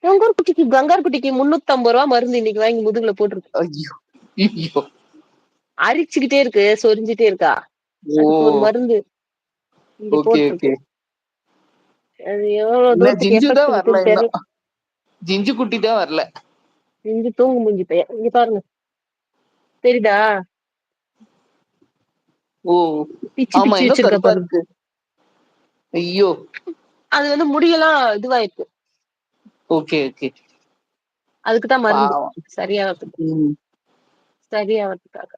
Kangaroo குட்டிக்கு kangaroo குட்டிக்கு 350 ரூபா மருந்து இன்னைக்கு வாங்கி முதுகுல போட்டுருக்கு. ஐயோ ஐயோ. அரிச்சுக்கிட்டே இருக்கு, சொரிஞ்சிட்டே இருக்கா. ஓ அதுக்கு ஒரு மருந்து இங்க ஓகே ஓகே. போட்டிருக்கு. அது எவ்வளவு என்ன தூரத்துக்கு ஜிஞ்சு எஃபெக்ட் தான் வரல இருக்குன்னு தெரியல. இன்னும். ஜிஞ்சு குட்டி தான் வரல. இங்க தூங்கு மூஞ்சி பையன். இங்க பாருங்க, தெரியுதா? ஓ பிச்சு ஆமா, பிச்சு இன்னும் வச்சிருக்க கருப்பா பாருங்க. இருக்கு. ஐயோ. அது வந்து முடியெல்லாம் இதுவாயிருக்கு. Okay okay. அதுக்குதான் மருந்து பாவம். சரியாகிறதுக்கு, ம். சரியாகிறதுக்காக.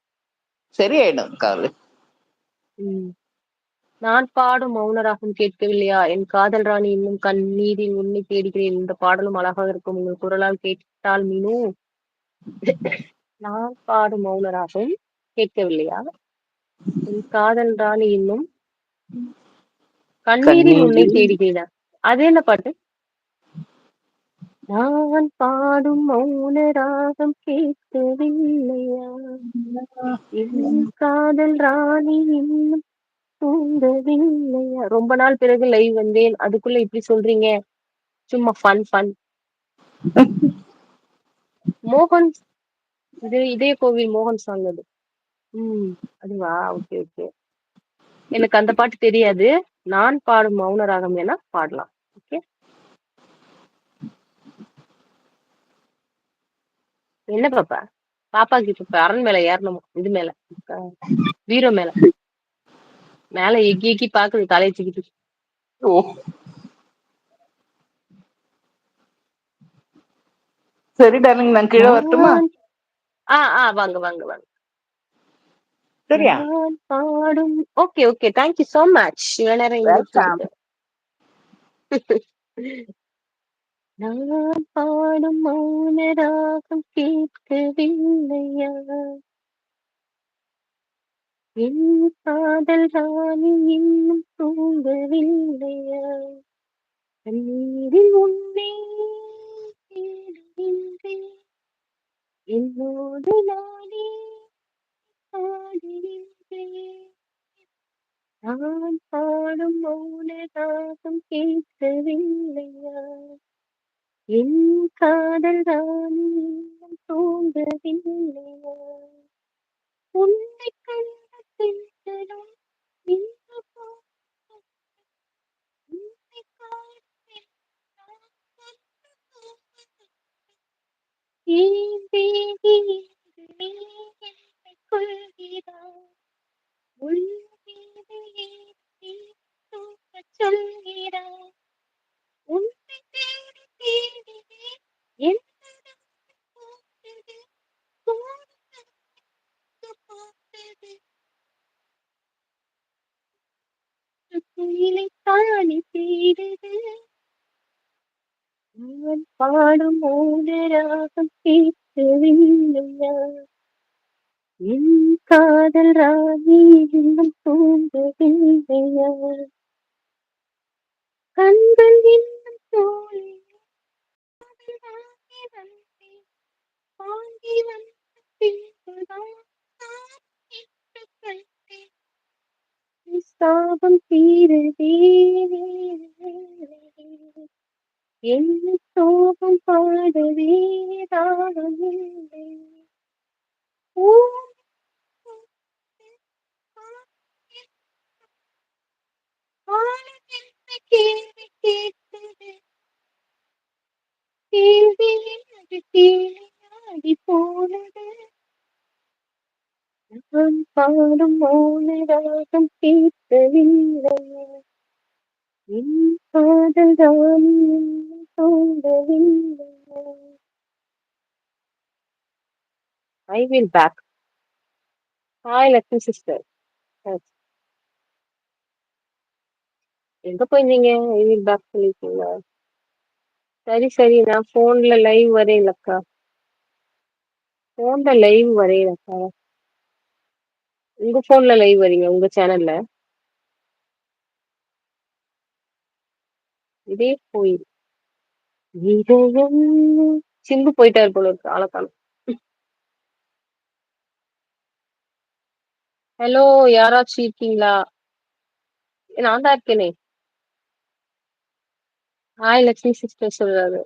சரியாயிடும் காலு. நான் பாடும் மௌனராகம் கேட்கவில்லையா? என் காதல் ராணி இன்னும் கண்ணீரில் உன்னை தேடுகிறேன். இந்த பாடலும் அழகாக இருக்கும் உங்கள் குரலால் கேட்டால் மீனு. நான் பாடும் மௌனராகம் கேட்கவில்லையா? என் காதல் ராணி இன்னும் கண்ணீரில் உன்னை கண்ணீரில் தேடுகிறேன். அது என்ன பாட்டு? நான் பாடும் மௌனராகம் கேட்கவில்லையா? என் காதல் ராணி இன்னும் தூங்கவில்லையா? ரொம்ப நாள் பிறகு லைவ் வந்தேன், அதுக்குள்ள இப்படி சொல்றீங்க. சும்மா ஃபன். மோகன், இதய கோவில் மோகன் சாங் அது. அதுவா? Okay okay. எனக்கு அந்த பாட்டு தெரியாது. நான் பாடும் மௌன ராகம் வேணா பாடலாம். ஓகே. என்ன பாப்பா? பாப்பாக்கு இப்ப அரண் மேல ஏறணுமா? இது மேல, வீரோ மேல எக்கி எக்கி பாக்குது தலையை வச்சுக்கிட்டு. ஓ சரி டார்லிங், நான் கீழே வரட்டுமா? வாங்க வாங்க வாங்க. சரியா? நான் பாடும். Okay okay, thank you so much. இவ்வளவு நேரம் இங்க வெல்கம். வச்சதுக்கு. நான் பாடும் மௌன ராகம் கேட்கவில்லையா? என் காதல் ராணி இன்னும் தூங்கவில்லையா? கண்ணீரில் உன்னை தேடுகின்றேன். என்னோடு நானே பாடுகின்றேன். நான் பாடும் மௌன ராகம் கேட்கவில்லையா? என் காதல் ராணி இன்னும் தூங்கவில்லையா? உன்னை கண்ட பின்னரும் இந்த போது உன்னை காண்பேன் நான் கண்ட போது. ஏன் தேவி இன்று நீ என்னை கொள்கிறாய்? உள் மீது ஏன் நீ தூக்கச் சொல்கிறாய்? உன்னை தேடி தேடினேன் என்னிடம் போகிறது போகிறது. குயிலை தானி தேடுது. நான் பாடும் மௌன ராகம் கேட்கவில்லையா? என் காதல் ராணி இன்னும் தூங்கவில்லையா? கண்கள் இன்னும் தோழி வாங்கி வந்தேன், வாங்கி வந்த பின்புதான் சாப்பிட்டு கண்டேன். சாபம் தீரவே என்ன சோகம் பாடவே ராகம் இல்லை. கேள்வி கேட்டது கேள்வி என்று கேள்வி போனது. நான் பாடும் மௌன ராகம் கேட்கவில்லையா? என் காதல் ராணி இன்னும் தூங்கவில்லையா? I will back. Hi, Lakshmi sister. எங்க போயிருந்தீங்க? I will back சொல்லிருக்கீங்க. சரி, நான் போன்ல லைவ் வரையிலக்கா. போன்ல லைவ் வரையிலக்கா. உங்க போன்ல லைவ் வரீங்க, உங்க சேனல்ல. இதே போய் இதயம் சிம்பு போயிட்டாரு போல இருக்கு, ஆளக்காணும். ஹலோ, யாராச்சும் இருக்கீங்களா? நான் தான் இருக்கேனே. ஹாய் லட்சுமி சிஸ்டர் சொல்றாரு.